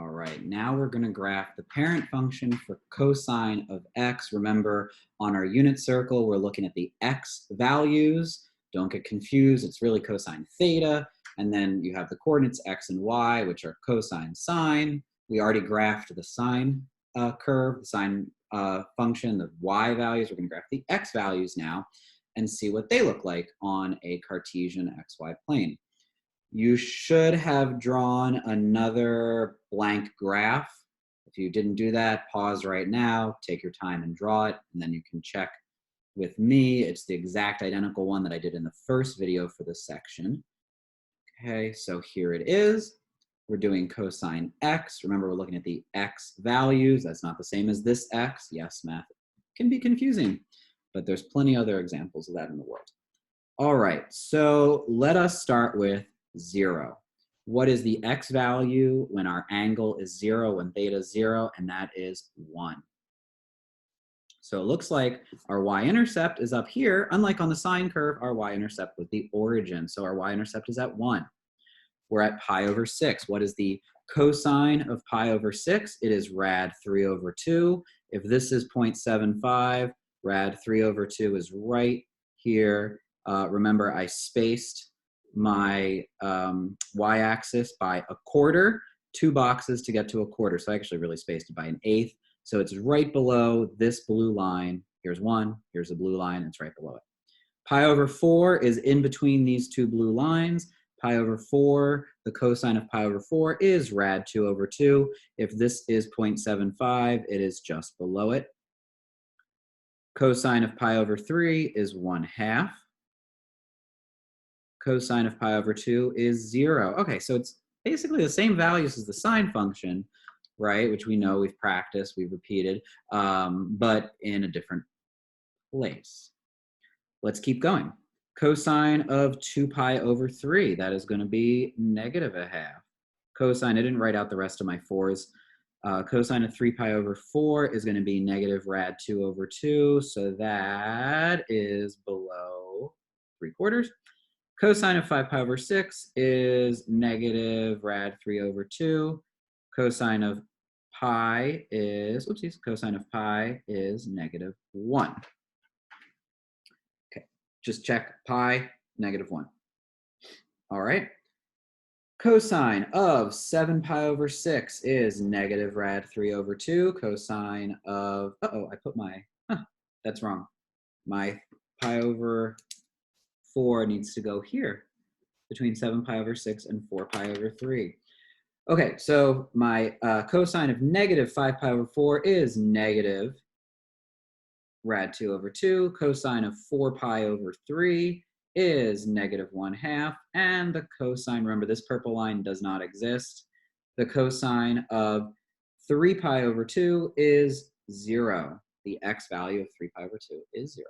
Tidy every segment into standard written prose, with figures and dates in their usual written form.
All right, now we're going to graph the parent function for cosine of x. Remember, on our unit circle, we're looking at the x values. Don't get confused, it's really cosine theta. And then you have the coordinates x and y, which are cosine sine. We already graphed the sine curve, the sine function, the y values. We're going to graph the x values now and see what they look like on a Cartesian xy plane. You should have drawn another blank graph. If you didn't do that, pause right now, take your time and draw it, and then you can check with me. It's the exact identical one that I did in the first video for this section. Okay, so here it is. We're doing cosine x. Remember, we're looking at the x values. That's not the same as this x. Yes, math can be confusing, but there's plenty other examples of that in the world. All right, so let us start with 0. What is the x value when our angle is 0, when theta is 0, and that is 1. So it looks like our y-intercept is up here. Unlike on the sine curve, our y-intercept was the origin. So our y-intercept is at 1. We're at pi over 6. What is the cosine of pi over 6? It is rad 3 over 2. If this is 0.75, rad 3 over 2 is right here. Remember, I spaced my y-axis by a quarter, 2 boxes to get to a quarter. So I actually really spaced it by an eighth. So it's right below this blue line. Here's 1, here's the blue line, it's right below it. Pi over 4 is in between these two blue lines. Pi over 4, the cosine of pi over 4 is rad 2 over 2. If this is 0.75, it is just below it. Cosine of pi over 3 is 1/2. Cosine of pi over 2 is 0. Okay, so it's basically the same values as the sine function, right? Which we know, we've practiced, we've repeated, but in a different place. Let's keep going. Cosine of 2 pi over 3, that is going to be -1/2. Cosine, I didn't write out the rest of my 4s. Cosine of 3 pi over 4 is going to be negative rad 2 over 2, so that is below 3/4. Cosine of 5 pi over 6 is negative rad 3 over 2. Cosine of pi is, whoopsies, cosine of pi is -1. Okay, just check pi, -1. All right. Cosine of 7 pi over 6 is negative rad 3 over 2. Cosine of, I put my, that's wrong. My pi over 4 needs to go here between 7 pi over 6 and 4 pi over 3. Okay, so my cosine of negative 5 pi over 4 is negative rad 2 over 2. Cosine of 4 pi over 3 is -1/2. And the cosine, remember this purple line does not exist. The cosine of 3 pi over 2 is 0. The x value of 3 pi over 2 is 0.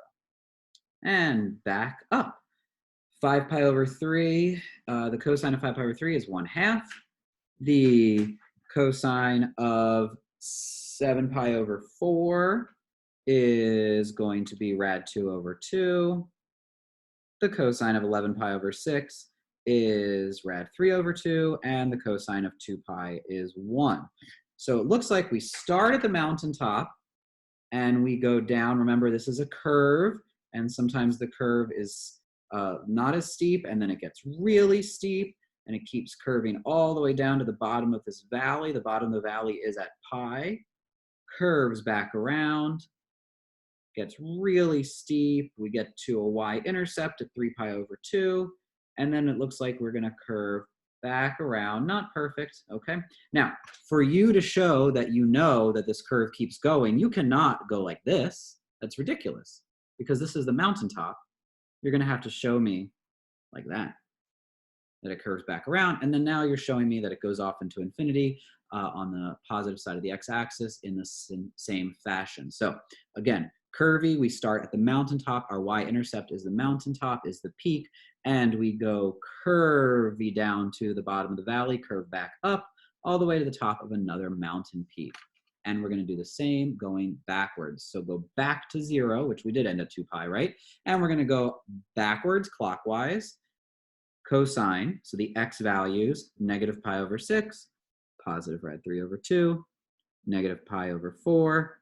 And back up. 5 pi over 3, the cosine of 5 pi over 3 is 1/2. The cosine of 7 pi over 4 is going to be rad 2 over 2. The cosine of 11 pi over 6 is rad 3 over 2, and the cosine of 2 pi is 1. So it looks like we start at the mountaintop and we go down. Remember, this is a curve, and sometimes the curve is not as steep, and then it gets really steep, and it keeps curving all the way down to the bottom of this valley. The bottom of the valley is at pi, curves back around, gets really steep. We get to a y-intercept at 3 pi over 2, and then it looks like we're going to curve back around. Not perfect, okay? Now, for you to show that you know that this curve keeps going, you cannot go like this. That's ridiculous, because this is the mountaintop. You're going to have to show me like that it curves back around, and then now you're showing me that it goes off into infinity on the positive side of the x-axis in the same fashion. So again, curvy, we start at the mountaintop, our y-intercept is the mountaintop, is the peak, and we go curvy down to the bottom of the valley, curve back up, all the way to the top of another mountain peak. And we're going to do the same going backwards. So go back to 0, which we did end at 2 pi, right? And we're going to go backwards clockwise. Cosine, so the x values, negative pi over 6. positive rad 3 over 2, negative pi over 4,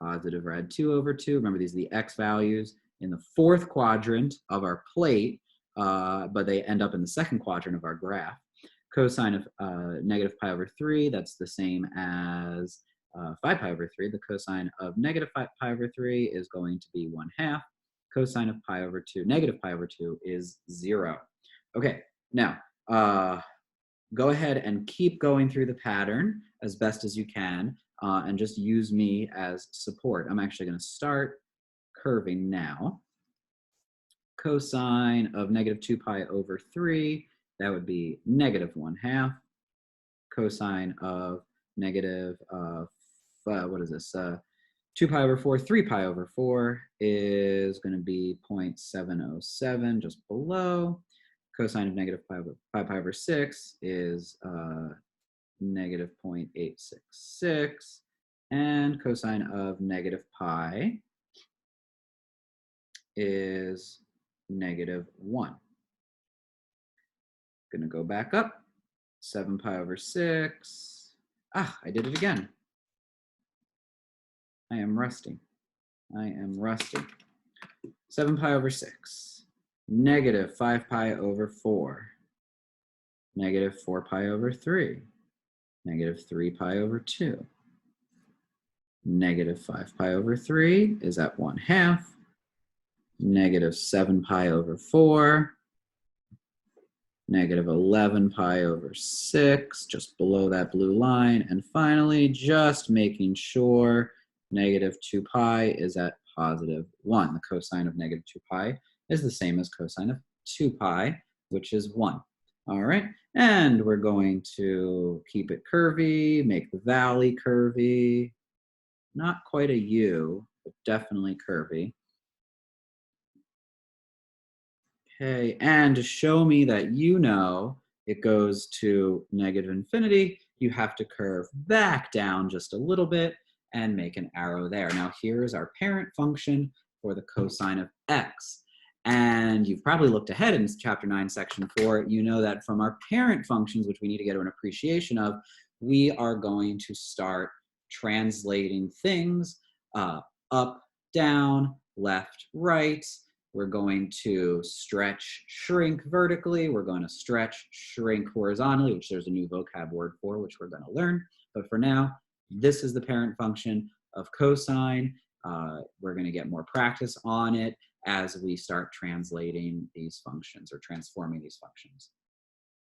positive rad 2 over 2. Remember, these are the x values in the fourth quadrant of our plate, but they end up in the second quadrant of our graph. Cosine of negative pi over 3, that's the same as 5 pi over 3. The cosine of negative pi over 3 is going to be 1/2. Cosine of pi over 2, negative pi over 2 is 0. Okay, now go ahead and keep going through the pattern as best as you can, and just use me as support. I'm actually going to start curving now. Cosine of negative 2 pi over 3, that would be negative 1/2. Cosine of negative, what is this? 2 pi over 4, 3 pi over 4 is going to be 0.707, just below. Cosine of negative pi over 6 is negative 0.866. And cosine of negative pi is negative 1. Going to go back up. 7 pi over 6. Ah, I did it again. I am rusty. 7 pi over 6. Negative 5 pi over 4. Negative 4 pi over 3. Negative 3 pi over 2. Negative 5 pi over 3 is at 1/2. Negative 7 pi over 4. Negative 11 pi over 6, just below that blue line. And finally, just making sure, negative 2 pi is at positive 1. The cosine of negative 2 pi is the same as cosine of 2 pi, which is 1. All right, and we're going to keep it curvy, make the valley curvy. Not quite a U, but definitely curvy. Okay, and to show me that you know it goes to negative infinity, you have to curve back down just a little bit and make an arrow there. Now here's our parent function for the cosine of x. And you've probably looked ahead in chapter 9, section 4. You know that from our parent functions, which we need to get an appreciation of, we are going to start translating things up, down, left, right. We're going to stretch, shrink vertically. We're going to stretch, shrink horizontally, which there's a new vocab word for, which we're going to learn. But for now, this is the parent function of cosine. We're going to get more practice on it as we start translating these functions or transforming these functions.